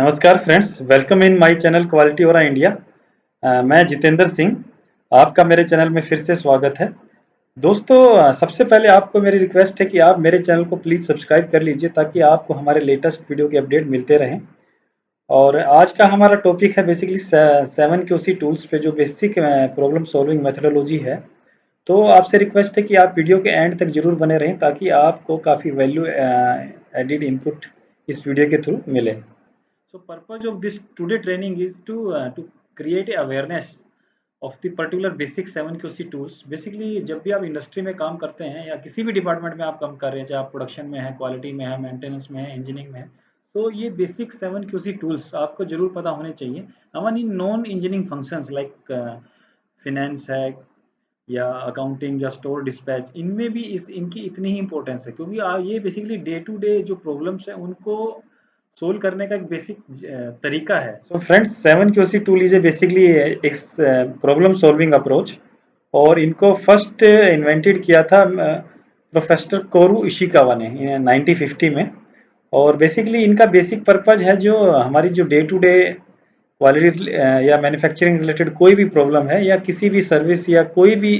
नमस्कार friends, welcome in my channel quality और India. मैं जितेंद्र सिंह, आपका मेरे चैनल में फिर से स्वागत है। दोस्तों, सबसे पहले आपको मेरी रिक्वेस्ट है कि आप मेरे चैनल को प्लीज़ सब्सक्राइब कर लीजिए ताकि आपको हमारे लेटेस्ट वीडियो के अपडेट मिलते रहें। और आज का हमारा टॉपिक है बेसिकली 7QC टूल्स पे जो बेसिक प्रॉब्लम सॉल्विंग मेथोडोलॉजी है। तो आपसे रिक्वेस्ट है कि आप वीडियो के एंड तक जरूर बने रहें ताकि आपको काफ़ी वैल्यू एडिड इनपुट इस वीडियो के थ्रू मिले। So purpose of this today training is to create awareness of the particular basic 7QC tools. Basically जब भी आप इंडस्ट्री में काम करते हैं या किसी भी डिपार्टमेंट में आप काम कर रहे हैं, चाहे आप प्रोडक्शन में है, क्वालिटी में है, मेंटेनेंस में है, इंजीनियरिंग में है, तो ये बेसिक 7QC टूल्स आपको जरूर पता होने चाहिए। अमन in non engineering functions like finance है या अकाउंटिंग या स्टोर डिस्पैच, इनमें भी इनकी इतनी ही इंपॉर्टेंस है क्योंकि ये बेसिकली डे टू डे जो प्रॉब्लम्स है उनको सोल्व करने का एक बेसिक तरीका है। So friends, 7QC tool is basically एक प्रॉब्लम सॉल्विंग अप्रोच और इनको फर्स्ट इन्वेंटेड किया था प्रोफेसर कोरू इशिकावा ने 1950 में। और बेसिकली इनका बेसिक पर्पज है जो हमारी जो डे टू डे क्वालिटी या मैन्युफैक्चरिंग रिलेटेड कोई भी प्रॉब्लम है या किसी भी सर्विस या कोई भी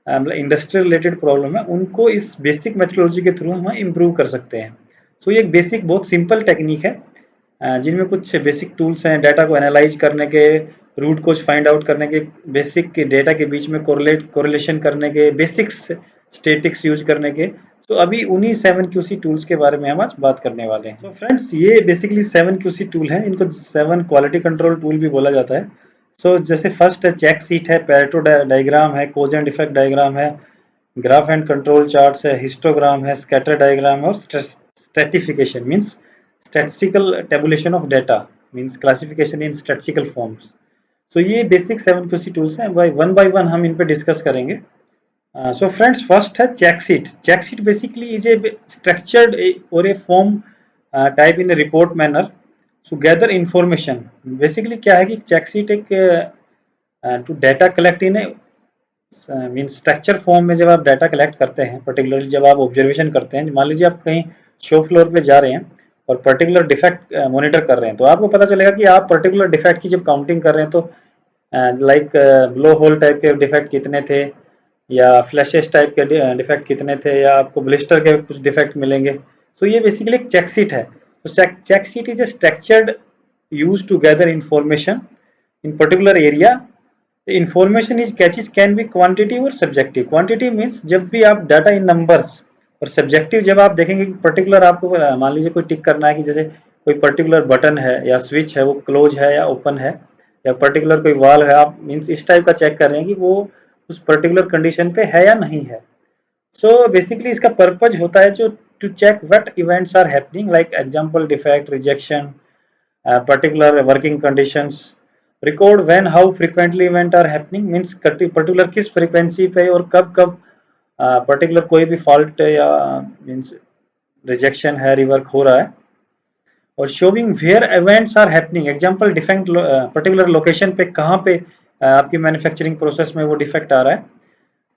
इंडस्ट्री रिलेटेड प्रॉब्लम है, उनको इस बेसिक मेथोडोलॉजी के थ्रू हम इम्प्रूव कर सकते हैं। सो ये एक बेसिक बहुत सिंपल टेक्निक है जिनमें कुछ बेसिक टूल्स हैं डाटा को एनालाइज करने के, रूट कोज फाइंड आउट करने के, बेसिक डेटा के बीच में कोरिलेशन करने के, बेसिक्स स्टेटिक्स यूज करने के। तो अभी उन्हीं 7QC टूल्स के बारे में हम आज बात करने वाले हैं। तो फ्रेंड्स, ये बेसिकली 7QC टूल है, इनको 7 क्वालिटी कंट्रोल टूल भी बोला जाता है। जैसे फर्स्ट है चेक सीट है, पैरेटो डायग्राम है, कोज एंड इफेक्ट डायग्राम है, ग्राफ एंड कंट्रोल चार्ट्स है, हिस्टोग्राम है, स्कैटर डायग्राम है और stratification means statistical tabulation of data means classification in statistical forms। so ये बेसिक 7QC टूल्स हैं, बाय वन हम इन पे डिस्कस करेंगे। सो फ्रेंड्स, फर्स्ट है check sheet. Check sheet basically is a structured और a form type in a report manner to gather information. Basically क्या है कि चेक सीट एक to data collect in a mean structure form में जब आप data collect करते हैं, पर्टिकुलरली जब आप ऑब्जर्वेशन करते हैं, मान लीजिए आप कहीं शो फ्लोर पे जा रहे हैं और पर्टिकुलर डिफेक्ट मॉनिटर कर रहे हैं, तो आपको पता चलेगा कि आप पर्टिकुलर डिफेक्ट की जब काउंटिंग कर रहे हैं तो लाइक ब्लो होल टाइप के डिफेक्ट कितने थे या फ्लैशेस टाइप के डिफेक्ट कितने थे या आपको ब्लिस्टर के कुछ डिफेक्ट मिलेंगे। सो ये बेसिकली एक चेक शीट है। तो check sheet is a structured use to gather information in particular area. Information is catches can be quantity और सब्जेक्टिव। क्वांटिटी मीन्स जब भी आप डाटा इन नंबर्स, और सब्जेक्टिव जब आप देखेंगे कि पर्टिकुलर आपको मान लीजिए कोई टिक करना है कि जैसे कोई पर्टिकुलर बटन है या स्विच है वो क्लोज है या ओपन है, या पर्टिकुलर कोई वाल है, आप मीन्स इस टाइप का चेक कर रहे हैं कि वो उस पर्टिकुलर कंडीशन पे है या नहीं है। सो बेसिकली इसका पर्पज होता है जो to check what events are happening, like example defect, rejection, particular working conditions. Record when how frequently event are happening means particular किस फ्रीक्वेंसी पे और कब कब पर्टिकुलर कोई भी फॉल्ट या मीन्स रिजेक्शन है, रिवर्क हो रहा है। और showing where events are happening, example defect particular location पे कहाँ पे आपकी मैन्युफैक्चरिंग प्रोसेस में वो डिफेक्ट आ रहा है।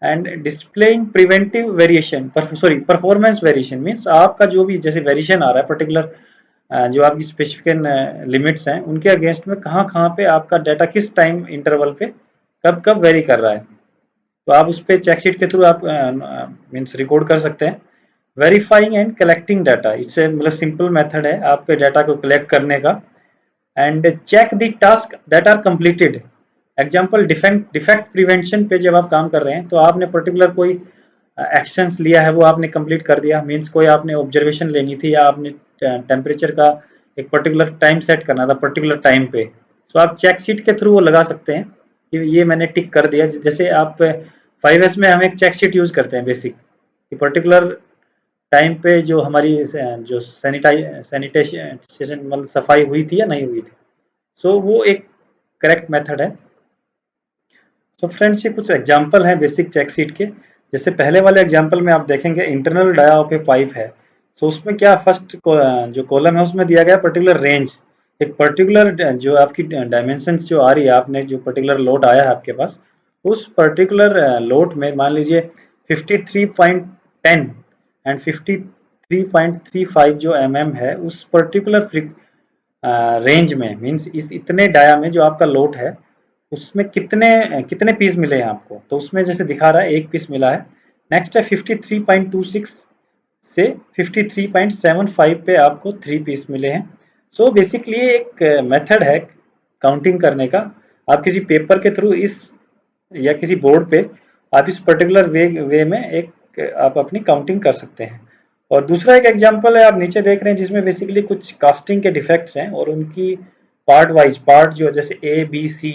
And displaying preventive variation, performance variation means आपका जो भी जैसे वेरिएशन आ रहा है पर्टिकुलर जो आपकी स्पेसिफिक लिमिट्स हैं उनके अगेंस्ट में कहाँ कहाँ पे आपका डाटा किस टाइम इंटरवल पे कब कब वेरी कर रहा है, तो आप उस पर चेकशीट के थ्रू आप मीन्स रिकॉर्ड कर सकते हैं। Verifying and collecting data, it's a मतलब सिंपल मेथड है आपके डाटा को कलेक्ट करने का। And check the task that are completed, example defect prevention पे जब आप काम कर रहे हैं तो आपने पर्टिकुलर कोई एक्शंस लिया है वो आपने कंप्लीट कर दिया, मीन्स कोई आपने ऑब्जर्वेशन लेनी थी या आपने टेम्परेचर का एक पर्टिकुलर टाइम सेट करना था पर्टिकुलर टाइम पे, तो आप चेक शीट के थ्रू वो लगा सकते हैं कि ये मैंने टिक कर दिया। जैसे आप 5S में हम एक चेक शीट यूज करते हैं बेसिक कि पर्टिकुलर टाइम पे जो हमारी जो सैनिटेशन मतलब सफाई हुई थी या नहीं हुई थी। सो वो एक करेक्ट मेथड है। सो फ्रेंड्स, ये कुछ एग्जांपल हैं बेसिक चेक शीट के। जैसे पहले वाले एग्जांपल में आप देखेंगे internal dia of a pipe है, तो उसमें क्या फर्स्ट जो कॉलम है उसमें दिया गया पर्टिकुलर रेंज, एक पर्टिकुलर जो आपकी डायमेंशन जो आ रही है, आपने जो पर्टिकुलर लोड आया है आपके पास, उस पर्टिकुलर लोड में मान लीजिए 53.10 एंड 53.35 जो mm है, उस पर्टिकुलर रेंज में, मीन्स इस इतने डाया में जो आपका लोट है उसमें कितने कितने पीस मिले हैं आपको, तो उसमें जैसे दिखा रहा है एक पीस मिला है। नेक्स्ट है 53.26 से 53.75 पे आपको 3 पीस मिले हैं। सो बेसिकली एक मेथड है काउंटिंग करने का। आप किसी पेपर के थ्रू इस या किसी बोर्ड पे आप इस पर्टिकुलर वे में एक आप अपनी काउंटिंग कर सकते हैं। और दूसरा एक एग्जांपल है आप नीचे देख रहे हैं जिसमें बेसिकली कुछ कास्टिंग के डिफेक्ट्स हैं और उनकी पार्ट वाइज पार्ट जो जैसे ए बी सी,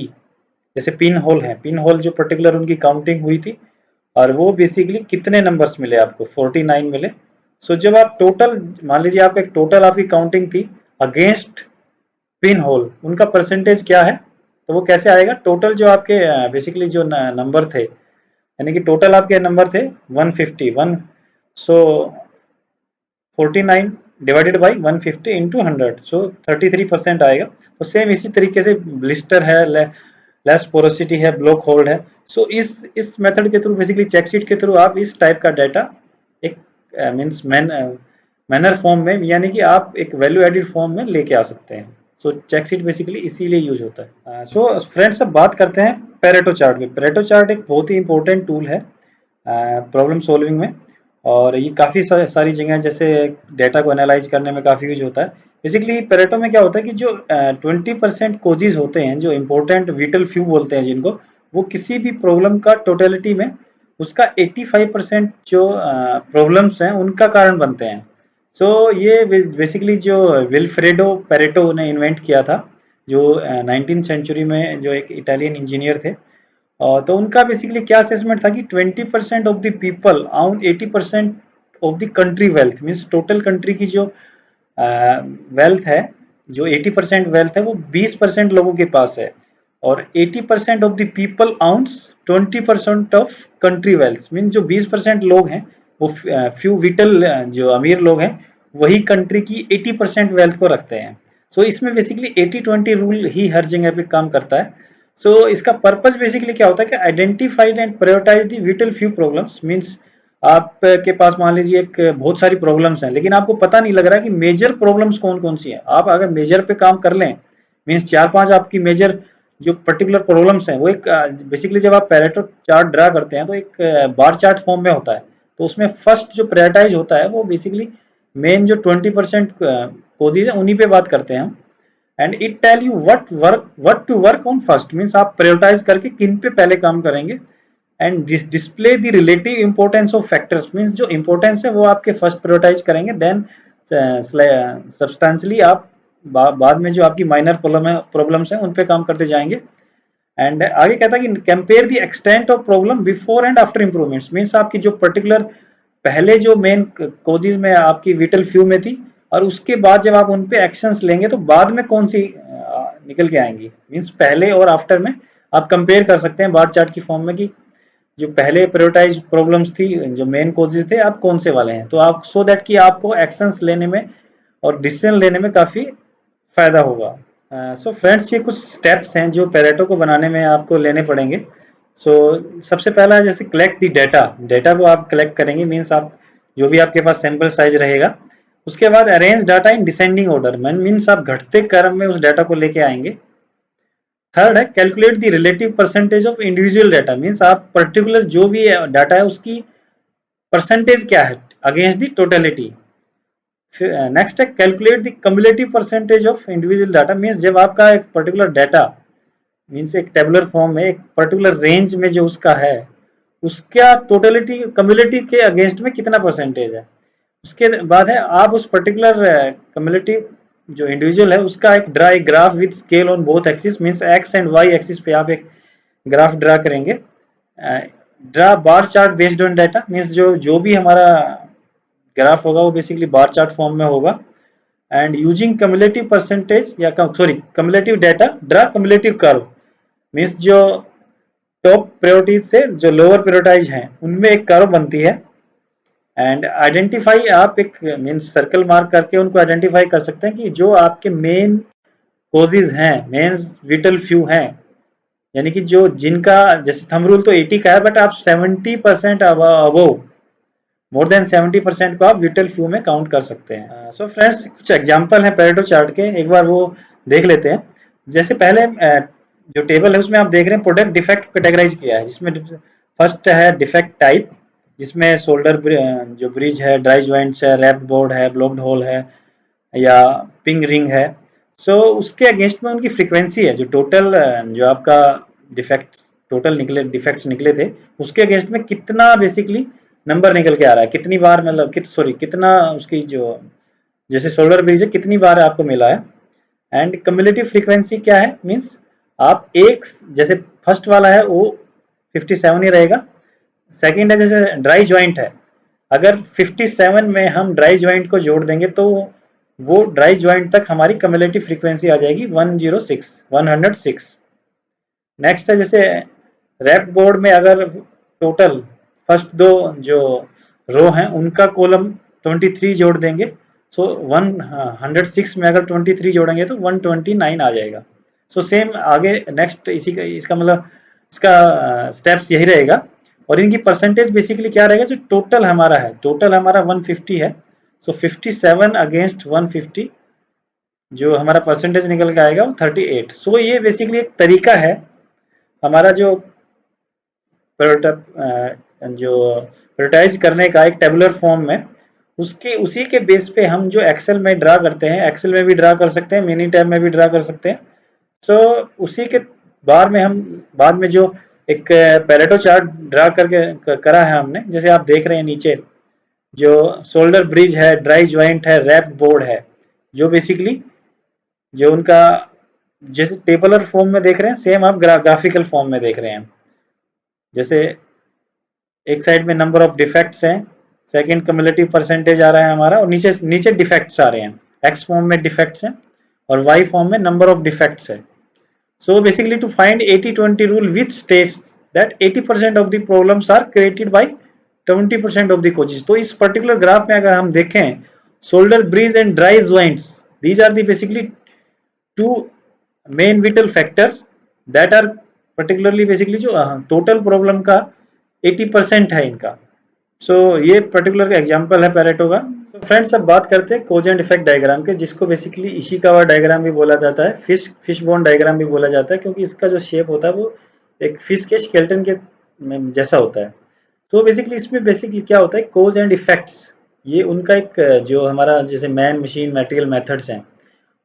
जैसे पिन होल है, पिन होल जो पर्टिकुलर उनकी काउंटिंग हुई थी और वो बेसिकली कितने नंबर्स मिले आपको, 49 मिले। सो जब आप टोटल मान लीजिए आप एक टोटल आपकी काउंटिंग थी अगेंस्ट पिन होल, उनका परसेंटेज क्या है, तो वो कैसे आएगा, टोटल जो आपके बेसिकली जो नंबर थे, यानी कि टोटल आपके नंबर थे 151, सो 49 डिवाइडेड बाई 150 इंटू 100, सो 33% आएगा। तो सेम इसी तरीके से ब्लिस्टर है, लेस पोरोसिटी है, ब्लॉक होल्ड है। सो इस मेथड के थ्रू बेसिकली चेक शीट के थ्रू आप इस टाइप का डाटा एक मीन्स मैनर फॉर्म में, यानी कि आप एक वैल्यू एडिड फॉर्म में लेके आ सकते हैं। सो चेक शीट बेसिकली इसीलिए यूज होता है। सो फ्रेंड्स अब बात करते हैं पेरेटो चार्ट में। पेरेटो चार्ट एक बहुत ही इंपॉर्टेंट टूल है प्रॉब्लम सॉल्विंग में, और ये काफ़ी सारी जगह जैसे डेटा को एनालाइज करने में काफ़ी यूज होता है। बेसिकली पेरेटो में क्या होता है कि जो 20% कोजेज होते हैं, जो इंपॉर्टेंट विटल फ्यू बोलते हैं जिनको, वो किसी भी प्रॉब्लम का टोटलिटी में उसका 85% जो प्रॉब्लम्स हैं उनका कारण बनते हैं। सो ये बेसिकली जो विल्फ्रेडो पेरेटो ने इन्वेंट किया था, जो 19th सेंचुरी में जो एक इटालियन इंजीनियर थे, तो उनका बेसिकली क्या असेसमेंट था कि 20% of the people own 80% of the country wealth, means total country की जो वेल्थ है, जो 80% वेल्थ है वो 20% लोगों के पास है, और 80% of the people ounce 20% of country wealth, mean जो 20% लोग हैं वो फ्यू विटल जो अमीर लोग हैं वही कंट्री की 80% वेल्थ को रखते हैं। सो इसमें बेसिकली 80-20 रूल ही हर जगह पे काम करता है। सो इसका पर्पज बेसिकली क्या होता है कि identified and prioritise the vital few problems, means आपके पास मान लीजिए एक बहुत सारी प्रॉब्लम्स हैं लेकिन आपको पता नहीं लग रहा कि मेजर प्रॉब्लम्स कौन कौन सी हैं। आप अगर मेजर पे काम कर लें, मीन्स 4-5 आपकी मेजर जो पर्टिकुलर प्रॉब्लम्स हैं वो एक बेसिकली जब आप पैरेटो चार्ट ड्रा करते हैं तो एक बार चार्ट फॉर्म में होता है, तो उसमें फर्स्ट जो प्रायोरिटाइज होता है वो बेसिकली मेन जो 20% कोजेज है उन्हीं पे बात करते हैं हम। And it tell you what to work on first, means आप प्रायोरिटाइज करके किन पे पहले काम करेंगे, and display the relative importance of factors, means जो इंपॉर्टेंस है वो आपके फर्स्ट प्रायोरिटाइज करेंगे, देन सब्सटेंशियली आप बाद में जो आपकी माइनर प्रॉब्लम्स हैं उन पे काम करते जाएंगे। एंड आगे कहता है कि compare the extent of problem before and after improvements, means आपकी जो पर्टिकुलर पहले जो मेन कोजेज में आपकी विटल फ्यू में थी और उसके बाद जब आप उन पे एक्शंस लेंगे तो बाद में कौन सी निकल के आएंगी, मींस पहले और आफ्टर में आप कंपेयर कर सकते हैं बार चार्ट की फॉर्म में कि जो पहले प्रायोरिटाइज प्रॉब्लम्स थी, जो मेन कोजेज थे, आप कौन से वाले हैं, तो आप सो दैट कि आपको एक्शंस लेने में और डिसीजन लेने में काफ़ी फायदा होगा। सो फ्रेंड्स ये कुछ स्टेप्स हैं जो पेरेटो को बनाने में आपको लेने पड़ेंगे। सो सबसे पहला जैसे कलेक्ट दी डेटा, डेटा को आप कलेक्ट करेंगे, मीन्स आप जो भी आपके पास सैंपल साइज रहेगा, उसके बाद arrange data in descending order, means आप घटते क्रम में उस डाटा को लेके आएंगे। थर्ड है calculate the relative percentage of individual data, means आप पर्टिकुलर जो भी डाटा है उसकी परसेंटेज क्या है अगेंस्ट द टोटलिटी। नेक्स्ट है calculate the cumulative percentage of individual data, means जब आपका एक पर्टिकुलर डाटा मीन्स एक टेबुलर फॉर्म में एक पर्टिकुलर रेंज में जो उसका है उसका टोटलिटी कम्युलेटिव के अगेंस्ट में कितना परसेंटेज है। उसके बाद है आप उस पर्टिकुलर कम्युलेटिव जो इंडिविजुअल है उसका एक graph with scale on both axis, means X and Y axis पे आप एक ग्राफ ड्रा करेंगे। Draw bar chart based on data, means जो जो भी हमारा ग्राफ होगा वो बेसिकली बार चार्ट फॉर्म में होगा। एंड यूजिंग कम्युलेटिव परसेंटेज या cumulative data draw cumulative curve, means जो टॉप प्रायोरिटीज से जो लोअर प्रायोरिटाइज हैं उनमें एक कर्व बनती है। एंड आइडेंटिफाई आप एक मीन्स सर्कल मार्क करके उनको आइडेंटिफाई कर सकते हैं कि जो आपके मेन कोजेज हैं, मेन विटल फ्यू हैं, यानी कि जो जिनका जैसे थंब रूल तो 80 का है बट आप 70% अबव मोर देन 70% को आप विटल फ्यू में काउंट कर सकते हैं। सो फ्रेंड्स, कुछ एग्जांपल हैं पेरेटो चार्ट के, एक बार वो देख लेते हैं। जैसे पहले जो टेबल है उसमें आप देख रहे हैं प्रोडक्ट डिफेक्ट कैटेगराइज किया है, जिसमें फर्स्ट है डिफेक्ट टाइप, जिसमें शोल्डर जो ब्रिज है, ड्राई ज्वाइंट्स है, रैप्ड बोर्ड है, ब्लॉक्ड होल है या पिंग रिंग है। सो उसके अगेंस्ट में उनकी फ्रीक्वेंसी है, जो टोटल जो आपका डिफेक्ट टोटल निकले डिफेक्ट्स निकले थे उसके अगेंस्ट में कितना बेसिकली नंबर निकल के आ रहा है, कितनी बार मतलब कितना उसकी जो जैसे सोलर ब्रिज है कितनी बार आपको मिला है। एंड कम्युलेटिव फ्रीक्वेंसी क्या है, मीन्स आप एक जैसे फर्स्ट वाला है वो 57 ही रहेगा। सेकंड है जैसे ड्राई ज्वाइंट है, अगर 57 में हम ड्राई ज्वाइंट को जोड़ देंगे तो वो ड्राई ज्वाइंट तक हमारी कम्युलेटिव फ्रीक्वेंसी आ जाएगी 106। नेक्स्ट है जैसे रैप बोर्ड में अगर टोटल फर्स्ट दो जो रो हैं उनका कॉलम 23 जोड़ देंगे, सो 106 में अगर 23 जोड़ेंगे तो 129 आ जाएगा। सो सेम आगे नेक्स्ट इसी का इसका मतलब इसका स्टेप्स यही रहेगा। और इनकी परसेंटेज बेसिकली क्या रहेगा, जो टोटल हमारा है, टोटल हमारा 150 है, सो 57 अगेंस्ट 150 जो हमारा परसेंटेज निकल के आएगा वो 38। सो ये बेसिकली एक तरीका है हमारा जो प्रायोरिटाइज करने का, एक टेबुलर फॉर्म में उसकी उसी के बेस पे हम जो एक्सेल में ड्रा करते हैं, एक्सेल में भी ड्रा कर सकते हैं, मिनी टैब में भी ड्रा कर सकते हैं। सो उसी के बाद में जो एक पैरेटो चार्ट ड्रा करके करा है हमने, जैसे आप देख रहे हैं नीचे जो शोल्डर ब्रिज है, ड्राई ज्वाइंट है, रैप बोर्ड है, जो बेसिकली जो उनका जैसे टेबलर फॉर्म में देख रहे हैं सेम आप ग्राफिकल फॉर्म में देख रहे हैं। जैसे एक साइड में नंबर ऑफ डिफेक्ट्स हैं, सेकंड कम्युलेटिव परसेंटेज आ रहा है हमारा, और नीचे नीचे डिफेक्ट्स आ रहे हैं, एक्स फॉर्म में डिफेक्ट्स हैं और वाई फॉर्म में नंबर ऑफ डिफेक्ट्स है। So basically to find 80-20 rule which states that 80% of the problems are created by 20% of the causes. तो इस पर्टिकुलर ग्राफ में अगर हम देखें shoulder bridge and dry joints, these are the basically two main vital factors that are particularly basically जो total problem का 80% है इनका। सो ये पर्टिकुलर एग्जांपल है पैरेटो का। तो फ्रेंड्स अब बात करते हैं कोज एंड इफेक्ट डायग्राम के, जिसको बेसिकली इशिकावा डायग्राम भी बोला जाता है, फिश बोन डायग्राम भी बोला जाता है, क्योंकि इसका जो शेप होता है वो एक फिश के स्केलेटन के जैसा होता है। तो बेसिकली इसमें बेसिकली क्या होता है, कोज एंड इफेक्ट्स, ये उनका एक जो हमारा जैसे मैन मशीन मटेरियल मेथड्स हैं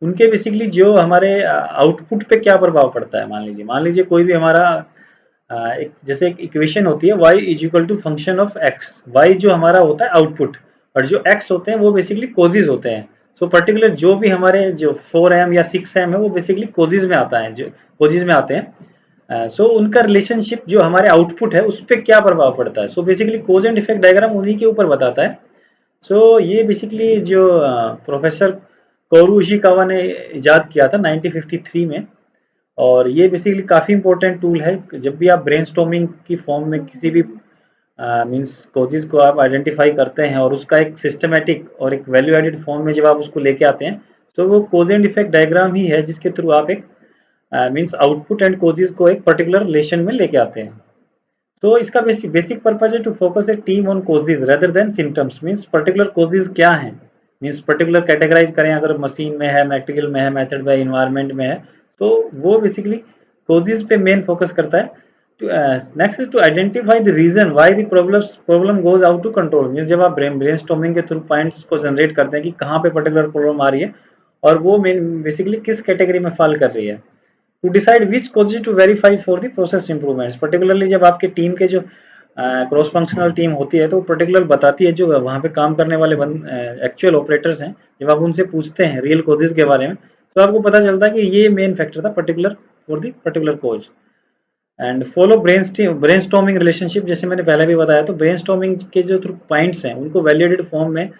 उनके बेसिकली जो हमारे आउटपुट पे क्या प्रभाव पड़ता है। मान लीजिए कोई भी हमारा एक जैसे एक इक्वेशन होती है y is equal to function of x, y जो हमारा होता है आउटपुट और जो x होते हैं वो बेसिकली कोजेज होते हैं। सो पर्टिकुलर जो भी हमारे जो 4m या 6m है वो बेसिकली कोजेज में आता है, जो कोजेज में आते हैं। सो उनका रिलेशनशिप जो हमारे आउटपुट है उस पर क्या प्रभाव पड़ता है। So basically cause and effect diagram उन्हीं के ऊपर बताता है। सो ये बेसिकली जो प्रोफेसर कोरू इशिकावा ने इजाद किया था 1953 में, और ये बेसिकली काफ़ी इंपॉर्टेंट टूल है। जब भी आप ब्रेनस्टॉर्मिंग की फॉर्म में किसी भी मींस कोजेस को आप आइडेंटिफाई करते हैं और उसका एक सिस्टमेटिक और एक वैल्यू एडेड फॉर्म में जब आप उसको लेके आते हैं, तो वो कोज एंड इफेक्ट डायग्राम ही है जिसके थ्रू आप एक मींस आउटपुट एंड कोजेस को एक पर्टिकुलर रिलेशन में लेके आते हैं। तो इसका बेसिक पर्पज है to focus a team on causes rather than symptoms. Means particular causes क्या हैं, मींस पर्टिकुलर कैटेगराइज करें, अगर मशीन में है, मटेरियल में है, मेथड में, इन्वायरमेंट में है, तो वो बेसिकली कोजेज पे मेन फोकस करता है। Next is to identify the reason why the problem goes out to control. Means जब आप ब्रेनस्टॉर्मिंग के थ्रू पॉइंट्स को जनरेट करते हैं कि कहाँ पे पर्टिकुलर प्रॉब्लम आ रही है और वो मेन बेसिकली किस कैटेगरी में फॉल कर रही है, to decide which causes to verify for the process improvements. Particularly जब आपके टीम के जो क्रॉस फंक्शनल टीम होती है तो पर्टिकुलर बताती है, जो वहाँ पे काम करने वाले एक्चुअल ऑपरेटर्स हैं, जब आप उनसे पूछते हैं रियल कोजेज के बारे में तो आपको पता चलता है कि ये मेन फैक्टर था particular for the particular cause. And follow brainstorming relationship, जैसे मैंने पहले भी बताया, तो ब्रेनस्टॉर्मिंग के जो थ्रू पॉइंट्स हैं उनको वैलिडेटेड फॉर्म में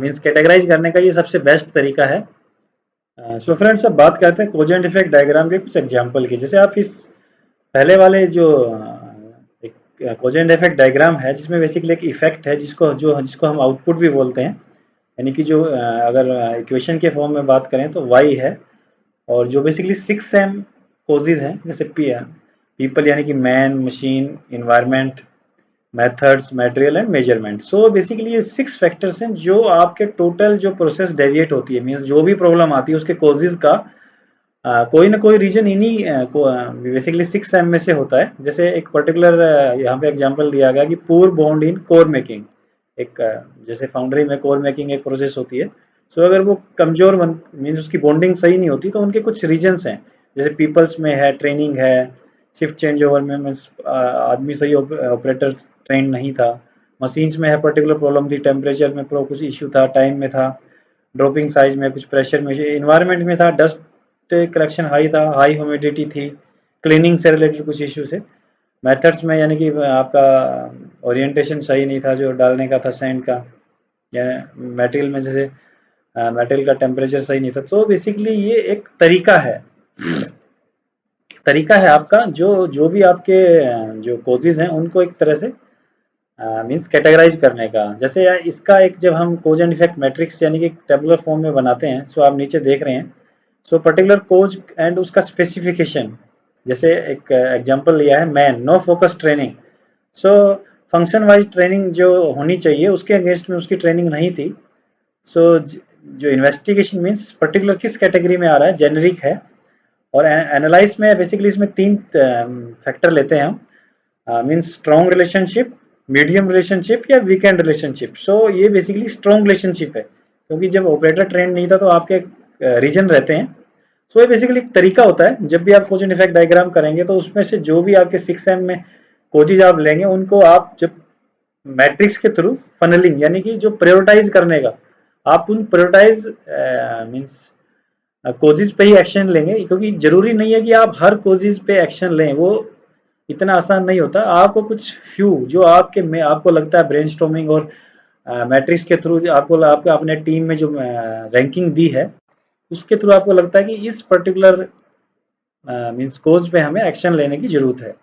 मीन्स कैटेगराइज करने का ये सबसे बेस्ट तरीका है। सो फ्रेंड्स अब बात करते हैं कोज एंड इफेक्ट डायग्राम के कुछ एग्जांपल की। जैसे आप इस पहले वाले जो एक कोज एंड इफेक्ट डायग्राम है जिसमें बेसिकली एक इफेक्ट है जिसको हम आउटपुट भी बोलते हैं, यानी कि जो अगर इक्वेशन के फॉर्म में बात करें तो y है, और जो बेसिकली 6m कोजेज हैं जैसे पीपल यानी कि man, machine, environment, methods, material and measurement. So basically ये 6 फैक्टर्स हैं जो आपके टोटल जो प्रोसेस डेविएट होती है, मीन्स जो भी प्रॉब्लम आती है उसके कॉजेज का कोई ना कोई रीजन इन्हीं को बेसिकली 6 एम में से होता है। जैसे एक पर्टिकुलर यहाँ पे एग्जांपल दिया गया कि poor bond in core making, एक जैसे फाउंड्री में कोर मेकिंग एक प्रोसेस होती है। सो अगर वो कमजोर बन मीन्स उसकी बॉन्डिंग सही नहीं होती तो उनके कुछ रीजन्स हैं। जैसे पीपल्स में है, ट्रेनिंग है, शिफ्ट चेंज ओवर में मीन्स आदमी सही ऑपरेटर ट्रेंड नहीं था। मशीन्स में है, पर्टिकुलर प्रॉब्लम थी, टेम्परेचर में कुछ इशू था, टाइम में था, ड्रॉपिंग साइज में कुछ प्रेशर में, इन्वायरमेंट में था, डस्ट कलेक्शन हाई था, हाई ह्यूमिडिटी थी, क्लीनिंग से रिलेटेड कुछ इश्यूज है। मेथड्स में यानी कि आपका ओरिएंटेशन सही नहीं था जो डालने का था सैंड का, या मेटेरियल में जैसे मेटेरियल का टेम्परेचर सही नहीं था। तो बेसिकली ये एक तरीका है आपका जो जो भी आपके जो कोजेज हैं उनको एक तरह से मीन्स कैटेगराइज करने का। जैसे इसका एक जब हम कोज एंड इफेक्ट मैट्रिक्स यानी कि टेबुलर फॉर्म में बनाते हैं, सो आप नीचे देख रहे हैं। सो पर्टिकुलर कोज एंड उसका स्पेसिफिकेशन, जैसे एक एग्जांपल लिया है man no focus training. So function wise training जो होनी चाहिए उसके अगेंस्ट में उसकी ट्रेनिंग नहीं थी। सो जो इन्वेस्टिगेशन मीन्स पर्टिकुलर किस कैटेगरी में आ रहा है, जेनरिक है। और एनालाइज में बेसिकली इसमें 3 फैक्टर लेते हैं हम, means strong relationship, medium relationship या वीकेंड रिलेशनशिप। सो ये बेसिकली स्ट्रॉन्ग रिलेशनशिप है, क्योंकि जब ऑपरेटर ट्रेंड नहीं था तो आपके रीजन रहते हैं। सो ये बेसिकली एक तरीका होता है, जब भी आप कोज एंड इफेक्ट डायग्राम करेंगे तो उसमें से जो भी आपके 6M में कोजेज आप लेंगे उनको आप जब मैट्रिक्स के थ्रू फनलिंग यानी कि जो प्रायोरिटाइज करने का, आप उन प्रायोरिटाइज मीन्स कोजेज पे ही एक्शन लेंगे, क्योंकि जरूरी नहीं है कि आप हर कोजेज पे एक्शन लें, वो इतना आसान नहीं होता। आपको कुछ फ्यू जो आपके में आपको लगता है ब्रेनस्टॉर्मिंग और मैट्रिक्स के थ्रू आपको आपके अपने टीम में जो रैंकिंग दी है उसके थ्रू आपको लगता है कि इस पर्टिकुलर मीन्स कोज पे हमें एक्शन लेने की जरूरत है।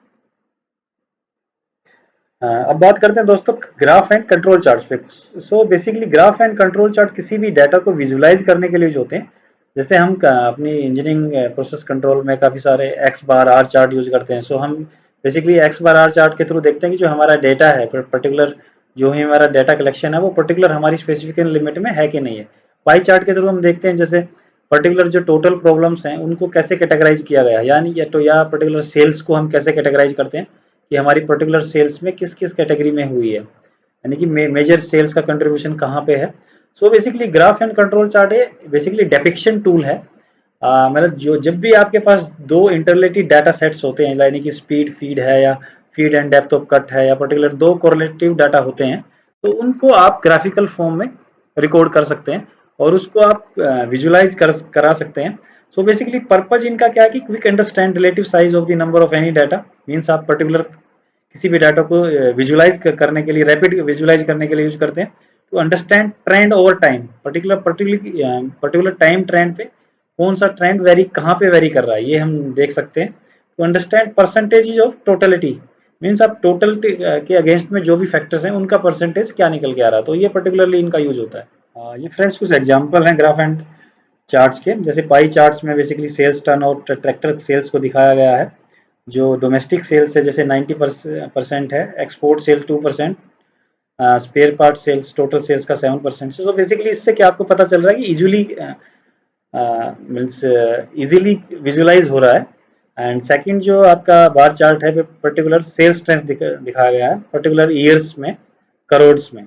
अब बात करते हैं दोस्तों ग्राफ एंड कंट्रोल चार्ट्स पे। So basically graph and control chart किसी भी डाटा को विजुलाइज करने के लिए जो होते हैं, जैसे हम अपनी इंजीनियरिंग प्रोसेस कंट्रोल में काफ़ी सारे X bar R chart use करते हैं। सो हम basically X bar R chart के थ्रू देखते हैं कि जो हमारा डेटा है पर्टिकुलर, जो ही हमारा डेटा कलेक्शन है वो पर्टिकुलर हमारी स्पेसिफिक लिमिट में है कि नहीं है। पाई चार्ट के थ्रू हम देखते हैं जैसे पर्टिकुलर जो टोटल प्रॉब्लम्स हैं उनको कैसे कैटेगराइज किया गया है, यानी या पर्टिकुलर सेल्स को हम कैसे कैटेगराइज करते हैं कि हमारी पर्टिकुलर सेल्स में किस किस कैटेगरी में हुई है, यानी कि मेजर सेल्स का कंट्रीब्यूशन कहाँ पे है। So basically graph and control chart है बेसिकली डेपिक्शन टूल है। मतलब जो जब भी आपके पास दो इंटरलेटेड डाटा सेट्स होते हैं, यानी कि स्पीड फीड है या feed and depth of cut है, या पर्टिकुलर दो कोरिलेटिव डाटा होते हैं, तो उनको आप ग्राफिकल फॉर्म में रिकॉर्ड कर सकते हैं और उसको आप विजुलाइज करा सकते हैं। सो बेसिकली पर्पज इनका क्या है कि quick understand relative size of the number of any data, means आप पर्टिकुलर किसी भी डाटा को विजुलाइज करने के लिए, रैपिड विजुलाइज करने के लिए यूज करते हैं to understand trend over time, particular time trend पे कौन सा ट्रेंड वेरी कहाँ पे वेरी कर रहा है ये हम देख सकते हैं। To understand percentage of totality, means आप टोटल के अगेंस्ट में जो भी फैक्टर्स हैं उनका परसेंटेज क्या निकल के आ रहा है, तो ये पर्टिकुलरली इनका यूज होता है। ये फ्रेंड्स कुछ एग्जांपल हैं ग्राफ एंड चार्ट्स के। जैसे पाई चार्ट्स में बेसिकली सेल्स टर्न और ट्रैक्टर सेल्स को दिखाया गया है। जो डोमेस्टिक सेल्स है जैसे 90% है, export sale 2%, spare part sales total sales का 7%। सो बेसिकली इससे क्या आपको पता चल रहा है कि इजीली मीन्स इजीली विजुलाइज हो रहा है। एंड सेकंड जो आपका बार चार्ट है पर्टिकुलर सेल्स ट्रेंड्स दिखाया गया है पर्टिकुलर ईयर्स में, करोड्स में।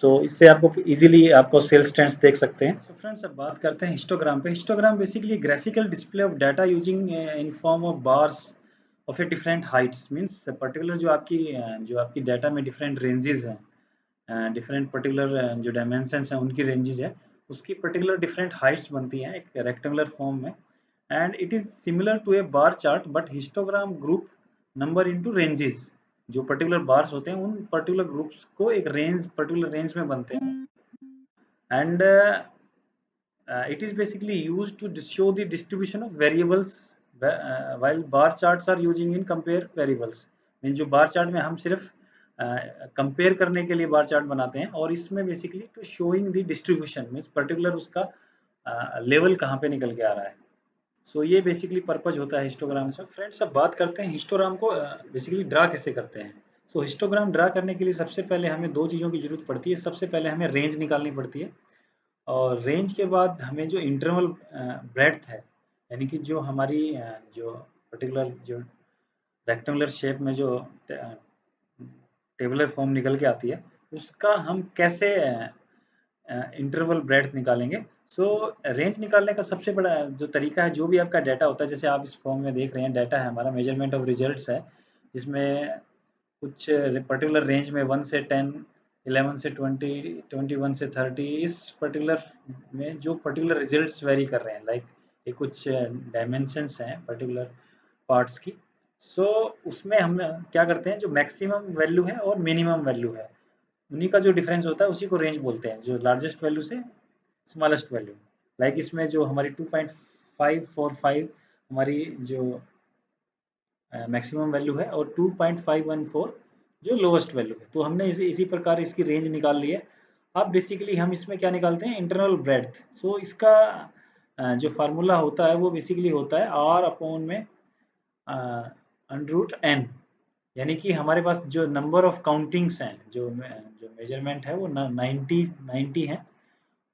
तो इससे आपको इजीली आपको सेल्स ट्रेंड्स देख सकते हैं। सो फ्रेंड्स अब बात करते हैं हिस्टोग्राम पे। Histogram basically graphical display of data using in form of bars of a different Heights, means particular जो आपकी डाटा में डिफरेंट रेंजेस हैं, डिफरेंट पर्टिकुलर जो डायमेंशंस हैं उनकी रेंजेस है, उसकी पर्टिकुलर डिफरेंट हाइट्स बनती हैं एक रेक्टेंगुलर फॉर्म में। And it is similar to a bar chart but histogram group number into ranges. जो पर्टिकुलर बार्स होते हैं उन पर्टिकुलर ग्रुप्स को एक पर्टिकुलर रेंज में बनते हैं। And it is basically used to show the distribution of variables, while bar charts are using in compare variables। Mean जो बार चार्ट में हम सिर्फ कंपेयर करने के लिए बार चार्ट बनाते हैं, और इसमें basically to showing the distribution means particular उसका लेवल कहाँ पे निकल के आ रहा है। सो ये बेसिकली पर्पज होता है हिस्टोग्राम से। फ्रेंड्स अब बात करते हैं हिस्टोग्राम को बेसिकली ड्रा कैसे करते हैं। सो हिस्टोग्राम ड्रा करने के लिए सबसे पहले हमें दो चीज़ों की ज़रूरत पड़ती है। सबसे पहले हमें रेंज निकालनी पड़ती है और रेंज के बाद हमें जो इंटरवल ब्रेड्थ है, यानी कि जो हमारी जो पर्टिकुलर जो रेक्टेंगुलर शेप में जो टेबुलर फॉर्म निकल के आती है, उसका हम कैसे इंटरवल ब्रेड्थ निकालेंगे। सो रेंज निकालने का सबसे बड़ा जो तरीका है, जो भी आपका डाटा होता है, जैसे आप इस फॉर्म में देख रहे हैं, डाटा है हमारा, मेजरमेंट ऑफ रिजल्ट्स है, जिसमें कुछ पर्टिकुलर रेंज में 1 से 10, 11 से 20, 21 से 30, इस पर्टिकुलर में जो पर्टिकुलर रिजल्ट्स वेरी कर रहे हैं, लाइक ये कुछ डायमेंशंस हैं पर्टिकुलर पार्ट्स की। सो उसमें हम क्या करते हैं, जो मैक्सिमम वैल्यू है और मिनिमम वैल्यू है, उन्हीं का जो डिफरेंस होता है उसी को रेंज बोलते हैं, जो लार्जेस्ट वैल्यू से स्मॉलेस्ट वैल्यू। लाइक इसमें जो हमारी 2.545 हमारी जो मैक्सिमम वैल्यू है और 2.514 जो लोवेस्ट वैल्यू है, तो हमने इसी प्रकार इसकी रेंज निकाल ली है। अब बेसिकली हम इसमें क्या निकालते हैं, इंटरनल ब्रेड्थ। सो इसका जो फार्मूला होता है वो बेसिकली होता है आर अपॉन में अंडर एन, यानी कि हमारे पास जो नंबर ऑफ काउंटिंग्स हैं, जो मेजरमेंट है वो 90 है,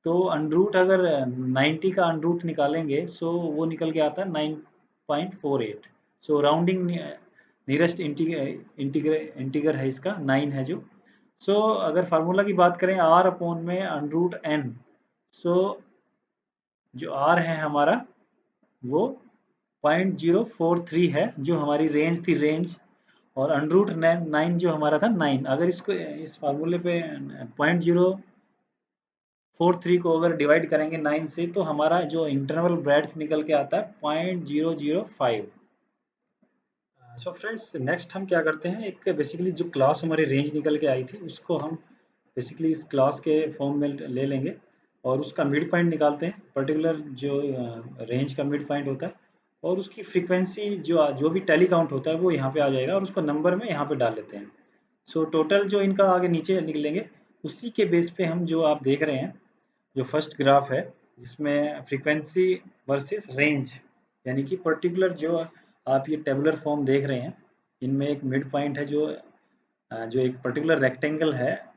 तो अनरूट अगर 90 का अनरूट निकालेंगे, सो वो निकल के आता है 9.48। सो राउंडिंग नियरेस्ट इंटीगर है इसका 9 है जो। सो अगर फार्मूला की बात करें आर अपॉन में अनरूट एन, सो जो आर है हमारा वो 0.043 है, जो हमारी रेंज थी रेंज, और अनरूट 9 जो हमारा था 9। अगर इसको इस फार्मूले पे 0.043 को अगर डिवाइड करेंगे 9 से, तो हमारा जो इंटरनल ब्रेड्थ निकल के आता है 0.005। सो फ्रेंड्स, नेक्स्ट हम क्या करते हैं, एक बेसिकली जो क्लास हमारी रेंज निकल के आई थी, उसको हम बेसिकली इस क्लास के फॉर्म में ले लेंगे और उसका मिड पॉइंट निकालते हैं, पर्टिकुलर जो रेंज का मिड पॉइंट होता है, और उसकी फ्रीक्वेंसी जो जो भी टैली काउंट होता है वो यहाँ पे आ जाएगा, और उसको नंबर में यहाँ पे डाल लेते हैं। सो टोटल जो इनका आगे नीचे निकलेंगे, उसी के बेस पे हम जो आप देख रहे हैं, जो फर्स्ट ग्राफ है, जिसमें फ्रीक्वेंसी वर्सेस रेंज, यानी कि पर्टिकुलर जो आप ये टेबुलर फॉर्म देख रहे हैं, इनमें एक मिड पॉइंट है, जो एक पर्टिकुलर रेक्टेंगल है,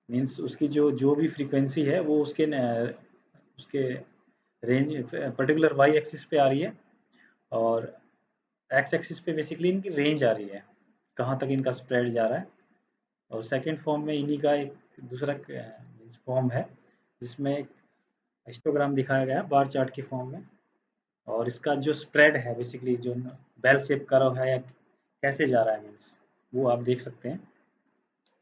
मीन्स उसकी जो जो भी फ्रीक्वेंसी है वो उसके रेंज पर्टिकुलर वाई एक्सिस पे आ रही है, और एक्स एक्सिस पे बेसिकली इनकी रेंज आ रही है, कहाँ तक इनका स्प्रेड जा रहा है। और सेकंड फॉर्म में इन्हीं का एक दूसरा फॉर्म है, जिसमें एक हिस्टोग्राम दिखाया गया है बार चार्ट की फॉर्म में, और इसका जो स्प्रेड है बेसिकली जो बेल शेप कर्व है या कैसे जा रहा है, मीन्स वो आप देख सकते हैं।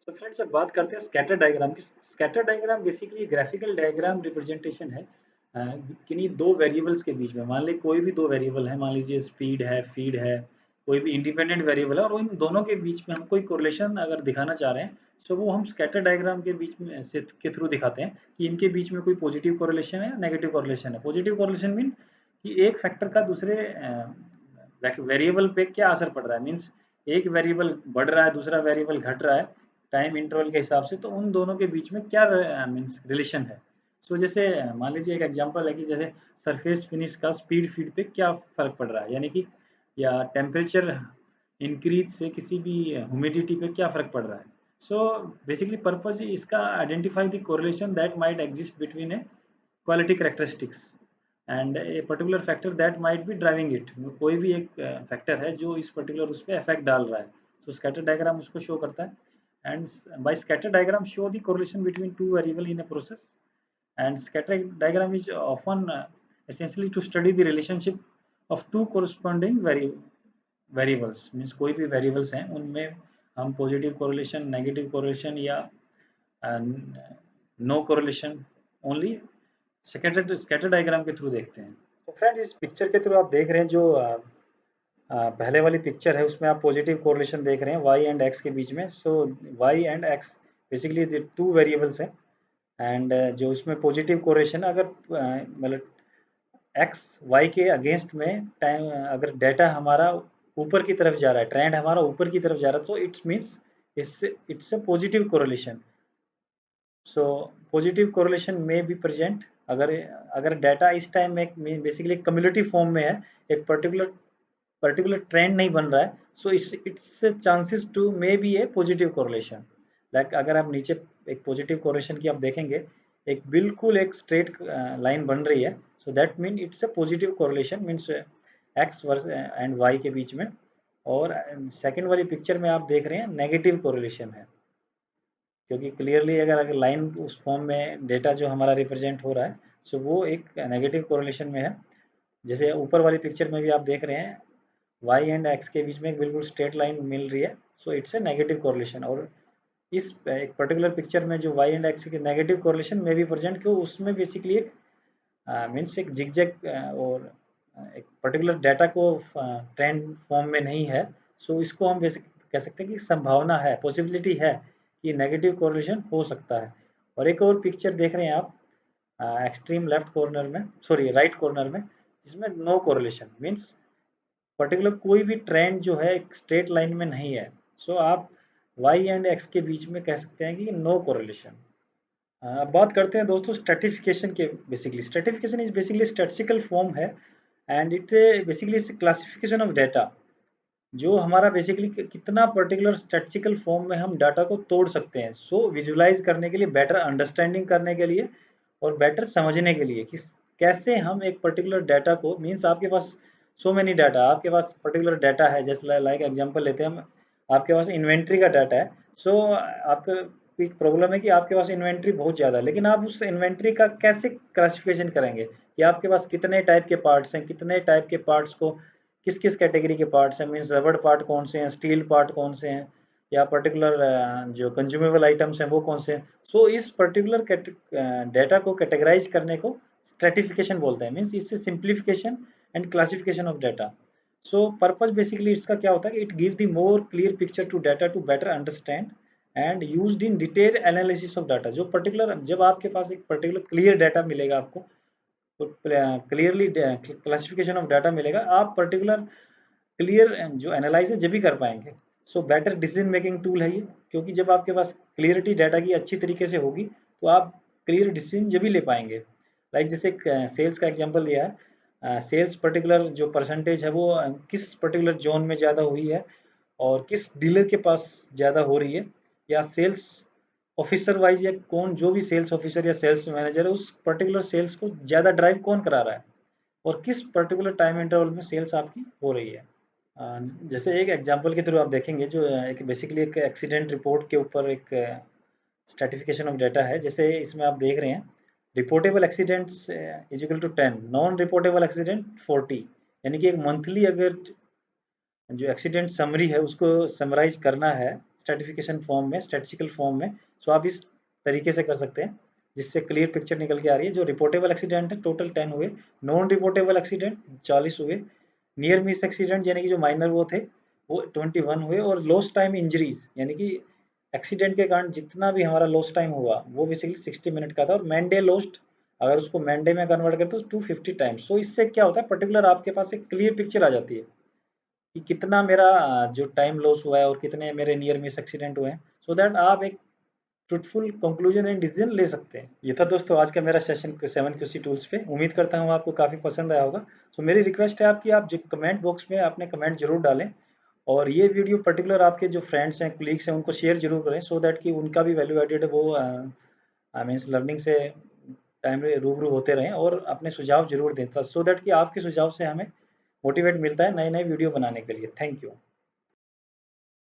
सो फ्रेंड्स, अब बात करते हैं स्कैटर डायग्राम की। Scatter diagram basically graphical diagram representation है किन्हीं दो वेरिएबल्स के बीच में। मान लीजिए कोई भी दो वेरिएबल है, मान लीजिए स्पीड है, फीड है, कोई भी इंडिपेंडेंट वेरिएबल है, और इन दोनों के बीच में हम कोई कोरिलेशन अगर दिखाना चाह रहे हैं, तो वो हम स्कैटर डायग्राम के बीच में से के थ्रू दिखाते हैं कि इनके बीच में कोई पॉजिटिव कोरिलेशन है या नेगेटिव कोरिलेशन है। पॉजिटिव कोरिलेशन मीन कि एक फैक्टर का दूसरे वेरिएबल पे क्या असर पड़ रहा है, मीन्स एक वेरिएबल बढ़ रहा है, दूसरा वेरिएबल घट रहा है टाइम इंटरवल के हिसाब से, तो उन दोनों के बीच में क्या मीन्स रिलेशन है। सो जैसे मान लीजिए एक एग्जांपल है कि जैसे सरफेस फिनिश का स्पीड फीड पे क्या फर्क पड़ रहा है, यानी कि या टेम्परेचर इंक्रीज से किसी भी ह्यूमिडिटी पे क्या फर्क पड़ रहा है। सो बेसिकली पर्पज इसका identify the correlation that might exist between A quality characteristics and a particular factor that might be driving it. कोई भी एक फैक्टर है जो इस पर्टिकुलर उस पर इफेक्ट डाल रहा है, तो स्कैटर डायग्राम उसको शो करता है। And by scatter diagram show the correlation between two variable in a process, and scatter diagram is often essentially to study the relationship of two corresponding variables, means कोई भी variables हैं उनमें हम positive correlation, negative correlation या no correlation only scatter diagram के through देखते हैं। तो फ्रेंड्स, इस पिक्चर के थ्रू आप देख रहे हैं जो पहले वाली पिक्चर है, उसमें आप पॉजिटिव कोरिलेशन देख रहे हैं y एंड x के बीच में। सो y and x basically two variables हैं, एंड जो उसमें पॉजिटिव कोरिलेशन, अगर मतलब एक्स वाई के अगेंस्ट में टाइम अगर डेटा हमारा ऊपर की तरफ जा रहा है, ट्रेंड हमारा ऊपर की तरफ जा रहा है, तो it's means it's a positive correlation. So positive correlation में बी प्रेजेंट अगर अगर डेटा इस टाइम में बेसिकली कम्युलेटिव फॉर्म में है, एक पर्टिकुलर पर्टिकुलर ट्रेंड नहीं बन रहा है, so it's chances to may be a positive correlation. Like अगर आप नीचे एक पॉजिटिव कोरिलेशन की आप देखेंगे, एक बिल्कुल एक स्ट्रेट लाइन बन रही है, so that mean it's a positive correlation, means X verse and Y के बीच में। और सेकंड वाली पिक्चर में आप देख रहे हैं नेगेटिव कोरिलेशन है, क्योंकि क्लियरली अगर लाइन उस फॉर्म में डेटा जो हमारा रिप्रेजेंट हो रहा है, सो वो एक नेगेटिव कोरिलेशन में है। जैसे ऊपर वाली पिक्चर में भी आप देख रहे हैं, वाई एंड एक्स के बीच में एक बिल्कुल स्ट्रेट लाइन मिल रही है, so it's a negative correlation. और इस एक पर्टिकुलर पिक्चर में जो वाई एंड एक्स की नेगेटिव कोरिलेशन में भी प्रेजेंट, क्यों उसमें बेसिकली एक मीन्स एक जिगजैग और एक पर्टिकुलर डाटा को ट्रेंड फॉर्म में नहीं है, सो इसको हम बेसिक कह सकते हैं कि संभावना है, पॉसिबिलिटी है कि नेगेटिव कोरिलेशन हो सकता है। और एक और पिक्चर देख रहे हैं आप एक्सट्रीम लेफ्ट कॉर्नर में, सॉरी राइट कॉर्नर में, जिसमें नो कोरिलेशन मीन्स पर्टिकुलर कोई भी ट्रेंड जो है एक स्ट्रेट लाइन में नहीं है, सो आप वाई एंड एक्स के बीच में कह सकते हैं कि नो कोरिलेशन। अब बात करते हैं दोस्तों स्ट्रेटिफिकेशन के। Basically stratification is basically statistical form है, and it basically classification of data, जो हमारा बेसिकली कितना पर्टिकुलर स्टैटिस्टिकल फॉर्म में हम डाटा को तोड़ सकते हैं, सो विजुलाइज करने के लिए, बेटर अंडरस्टैंडिंग करने के लिए और बेटर समझने के लिए कि कैसे हम एक पर्टिकुलर डाटा को, मीन्स आपके पास सो मेनी डाटा, आपके पास पर्टिकुलर डाटा है, जैसे लाइक एग्जांपल लेते हैं हम, आपके पास इन्वेंट्री का डाटा है। सो आपका एक प्रॉब्लम है कि आपके पास इन्वेंट्री बहुत ज़्यादा है, लेकिन आप उस इन्वेंट्री का कैसे क्लासिफिकेशन करेंगे कि आपके पास कितने टाइप के पार्ट्स हैं, कितने टाइप के पार्ट्स को, किस किस कैटेगरी के पार्ट्स हैं, मीन्स रबड़ पार्ट कौन से हैं, स्टील पार्ट कौन से हैं, या पर्टिकुलर जो कंज्यूमेबल आइटम्स हैं वो कौन से हैं। सो इस पर्टिकुलर डाटा को कैटेगराइज करने को स्ट्रेटिफिकेशन बोलते हैं, मीन्स इससे simplification and classification of data. So purpose basically इसका क्या होता है कि it give the more clear picture to data to better understand and used in detail analysis of data. जो पर्टिकुलर, जब आपके पास एक पर्टिकुलर क्लियर डाटा मिलेगा आपको, तो क्लियरली क्लासिफिकेशन ऑफ डाटा मिलेगा, आप पर्टिकुलर क्लियर जो एनालाइज है जब भी कर पाएंगे। So better decision making tool है ये, क्योंकि जब आपके पास क्लियरिटी डाटा की अच्छी तरीके से होगी, तो आप क्लियर डिसीजन जब भी ले पाएंगे। लाइक जैसे सेल्स का एग्जांपल दिया है, सेल्स पर्टिकुलर जो परसेंटेज है वो किस पर्टिकुलर जोन में ज़्यादा हुई है और किस डीलर के पास ज़्यादा हो रही है, या सेल्स ऑफिसर वाइज, या कौन जो भी सेल्स ऑफिसर या सेल्स मैनेजर है उस पर्टिकुलर सेल्स को ज़्यादा ड्राइव कौन करा रहा है, और किस पर्टिकुलर टाइम इंटरवल में सेल्स आपकी हो रही है। जैसे एक एग्जांपल के थ्रू आप देखेंगे, जो एक बेसिकली एक एक्सीडेंट रिपोर्ट के ऊपर एक स्ट्रेटिफिकेशन ऑफ डाटा है। जैसे इसमें आप देख रहे हैं, reportable accidents is equal to 10, non reportable accident 40, यानी कि एक मंथली अगर जो एक्सीडेंट समरी है उसको समराइज करना है स्ट्रेटिफिकेशन फॉर्म में, स्टैटिस्टिकल फॉर्म में, सो आप इस तरीके से कर सकते हैं, जिससे क्लियर पिक्चर निकल के आ रही है। जो रिपोर्टेबल एक्सीडेंट है टोटल 10 हुए, नॉन रिपोर्टेबल एक्सीडेंट 40 हुए, नियर मिस एक्सीडेंट यानी कि जो माइनर वो थे वो 21 हुए, और लॉस्ट टाइम इंजरीज यानी कि एक्सीडेंट के कारण जितना भी हमारा लॉस्ट टाइम हुआ वो बेसिकली 60 मिनट का था, और मैन डे लॉस्ट अगर उसको मैन डे में कन्वर्ट करते तो 250 टाइम्स। सो इससे क्या होता है, पर्टिकुलर आपके पास एक क्लियर पिक्चर आ जाती है कि कितना मेरा जो टाइम लॉस हुआ है और कितने मेरे नियर मिस एक्सीडेंट हुए हैं, सो दैट आप एक फ्रूटफुल कंक्लूजन एंड डिसीजन ले सकते हैं। ये था दोस्तों आज का मेरा सेशन 7QC टूल्स पे। उम्मीद करता हूँ आपको काफ़ी पसंद आया होगा। सो मेरी रिक्वेस्ट है आपकी, आप जो कमेंट बॉक्स में अपने कमेंट जरूर डालें, और ये वीडियो पर्टिकुलर आपके जो फ्रेंड्स हैं, कलीग्स हैं, उनको शेयर जरूर करें, सो दैट कि उनका भी वैल्यू एडेड वो आई मीन्स लर्निंग से टाइम रूबरू होते रहें, और अपने सुझाव जरूर दें, सो दैट कि आपके सुझाव से हमें मोटिवेट मिलता है नए नए वीडियो बनाने के लिए। Thank you.